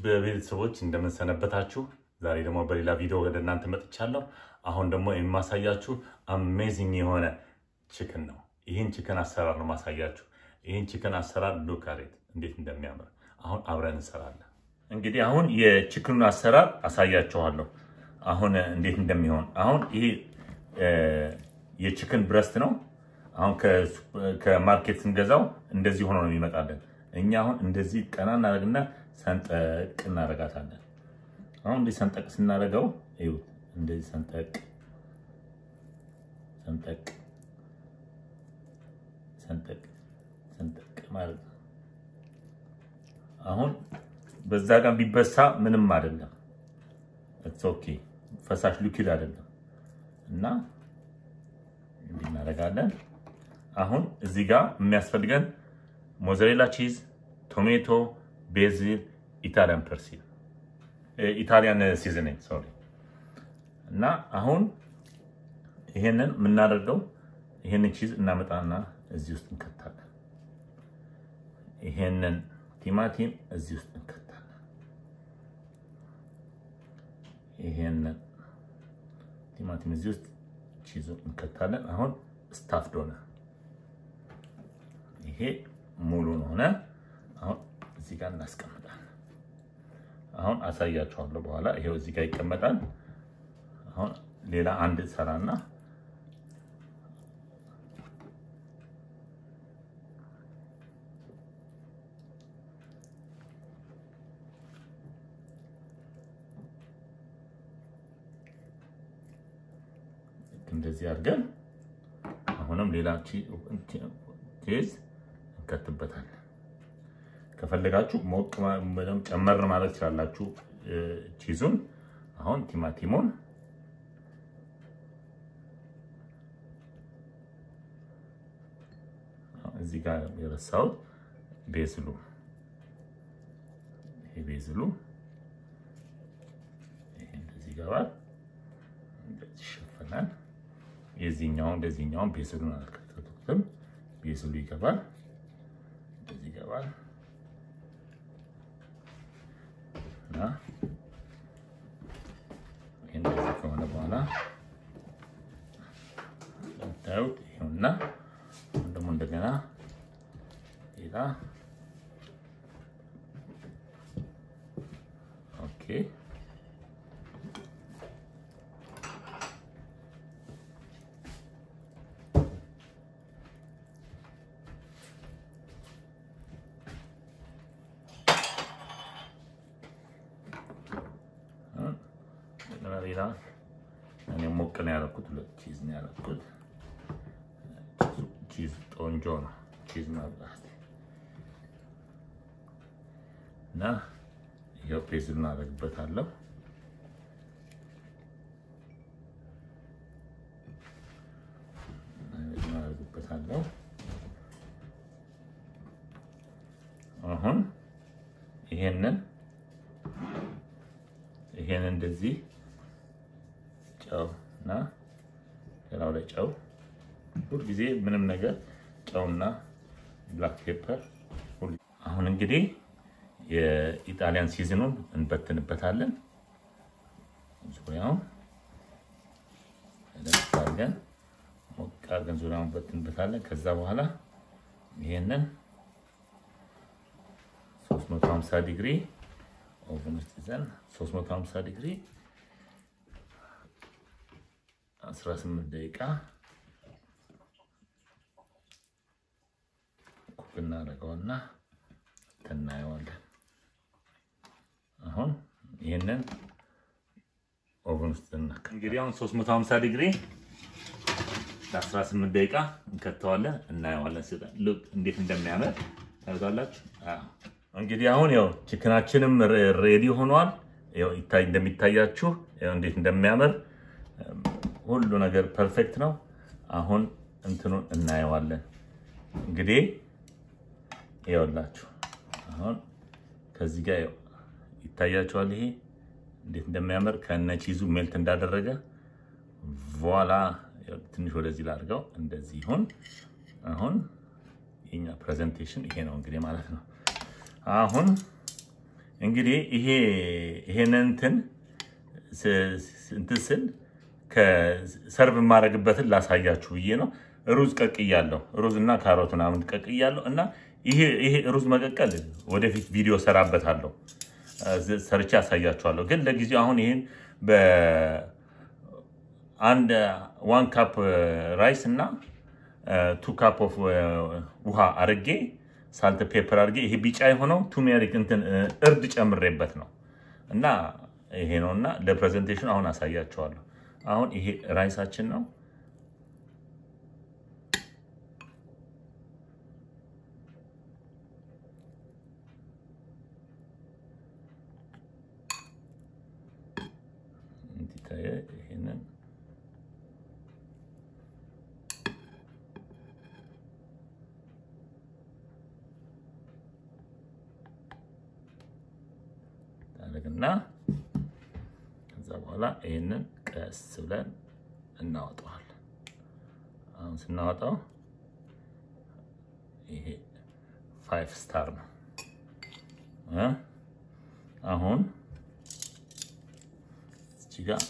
ቤተሰቦች እንደምን ሰነበታችሁ ዛሬ ደግሞ በሌላ ቪዲዮ ወደ እናንተ መጥቻለሁ አሁን ደግሞ የማሳያችሁ አሜዚንግ የሆነ ቺክን ነው ይሄን ቺክን አሰራር ነው ማሳያችሁ ይሄን ቺክን አሰራር ሉክ አት እንዴት እንደሚያምር አሁን አብረን እንሰራለን እንግዲህ አሁን የቺክኑን አሰራር አሳያችኋለሁ አሁን እንዴት እንደሚሆን አሁን ይሄ የቺክን ብረስት ነው አሁን ከማርኬት ስንገዛው እንደዚህ ሆኖ ነው የሚመጣልን እኛ አሁን እንደዚህ ቀና እናደርግና ሰንጠቅ እናደርጋታለን አሁን እንደዚህ ሰንጠቅ ስናደርገው እዩ እንደዚህ ሰንጠቅ ማለት አሁን በዛ ጋር ቢበሳ ምንም አይደለም it's okay ፈሳሽ ሊኩዊድ አይደለም እና እንዲህ እናደርጋለን አሁን እዚህ ጋር የሚያስፈልገን mozzarella cheese tomato basil Italian seasoning sorry እና አሁን ይሄንን ምናደርገው ይሄንን cheese እናመጣና እዚህ ውስጥ እንከታለን ይሄንን ቲማቲም እዚህ ውስጥ እንከታለን ይሄንን ቲማቲም እዚህ ውስጥ cheese እንከታለን አሁን ስታፍድ ሆነ ይሄ ሙሉ ሆነ አሁን እዚህ ጋር እናስቀምጣለን አሁን አሳያችኋለሁ በኋላ ይሄው እዚህ ጋር ይቀመጣል አሁን ሌላ አንድ ሰራና እንደዚህ አድርገን አሁንም ሌላ ቺዝ እንከትበታለን ከፈለጋችሁ ሞቅ በደም ጨመር ማለት ይችላልላችሁ ቺዙን አሁን ቲማቲሙን እዚህ ጋር የረሳው ቤዝሉ ይሄ ቤዝሉ ይሄ እንደዚህ ጋር እንደዚህ ሸፈናል የዚህኛው እንደዚህኛው ቤዝሉን አልከተቱትም ቤዝሉ ይገባል እንደዚህ ይገባል እና እንደዚህ ከሆነ በኋላ ታውት ይሁንና ደግሞ እንደገና ሌላ ኦኬ ሌላ እኔ ሞቅ ነው ያደረኩት ቺዝ ነው ያደረኩት ቺዝ ቆንጆ ነው ቺዝ ማለት እና ይሄው ቤዝል እናደርግበታለሁ አሁን ይሄንን እንደዚህ ጨውና ሌላው ላይ ጨው ሁሉ ጊዜ ምንም ነገር ጨውና ብላክ ፔፐር አሁን እንግዲህ የኢጣሊያን ሲዝኑን እንበትንበታለን ዙሪያውን ለምሳሌን ሞቅ አድርገን ዙሪያውን እንበትንበታለን ከዛ በኋላ ይሄንን 350 ዲግሪ ኦቨን ውስጥ ይዘን 350 ዲግሪ 18 ደቂቃ ኩክ እናደርገውና እናየዋለን አሁን ይሄንን ኦቨን ውስጥ እንግዲህ አሁን 350 ዲግሪ ለ18 ደቂቃ እንከተዋለን እናየዋለን ሉክ እንዴት እንደሚያምር ታውቃላችሁ እንግዲህ አሁን ያው ቺክናችንም ሬዲ ሆኗል ያው እንደሚታያችሁ ያው እንዴት እንደሚያምር ሁሉ ነገር ፐርፌክት ነው አሁን እንትኑን እናየዋለን እንግዲህ ይኸውላችሁ አሁን ከዚህ ጋር ይታያችኋል ይሄ እንዴት እንደሚያምር ከነ ቺዙ ሜልት እንዳደረገ ቮላ ትንሽ ወደዚህ ላድርገው እንደዚህ ይሁን አሁን የኛ ፕሬዘንቴሽን ይሄ ነው እንግዲህ ማለት ነው አሁን እንግዲህ ይሄንን እንትን ስል ከሰርቭ ማረግበትን ላሳያችሁ ብዬ ነው ሩዝ ቀቅያለሁ ሩዝና ካሮት ምናምን ቀቅያለሁ እና ይሄ ሩዝ መቀቀል ወደፊት ቪዲዮ ሰራበታለሁ ሰርቼ አሳያችኋለሁ ግን ለጊዜው አሁን ይሄን በአንድ 1 ካፕ ራይስ እና 2 ካፕ ኦፍ ውሃ አርጌ ሳልት ፔፐር አርጌ ይሄ ቢጫ የሆነው ቱሜሪክ እንትን እርድ ጨምሬበት ነው እና ይሄ ነውና ለፕሬዘንቴሽን አሁን አሳያችኋለሁ አሁን ይሄ ራይሳችን ነው እንዲታየ ይሄንን ታረግና ከዛ በኋላ ይሄንን ቀስ ብለን እናወጣዋለን አሁን ስናወጣው ይሄ 5 ስታር ነው አሁን እዚህ ጋር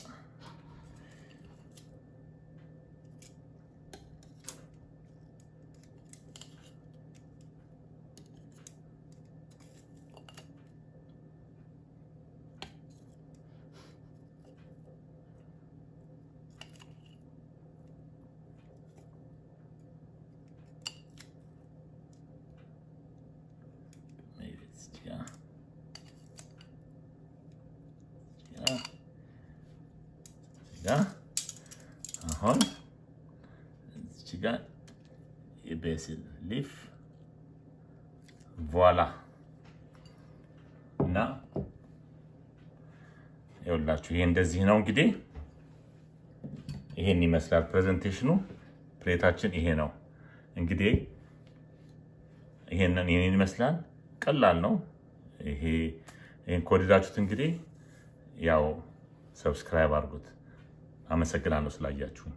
አሁን እዚህ ጋር የቤሲል ሊፍ ቮላ እና ይኸውላችሁ ይሄ እንደዚህ ነው እንግዲህ ይሄን ይመስላል ፕሬዘንቴሽኑ ፕሌታችን ይሄ ነው እንግዲህ ይሄንን ይመስላል ቀላል ነው ይሄን ኮዲዳችሁት እንግዲህ ያው ሰብስክራይብ አድርጉት አመሰግናለሁ ስላያችሁኝ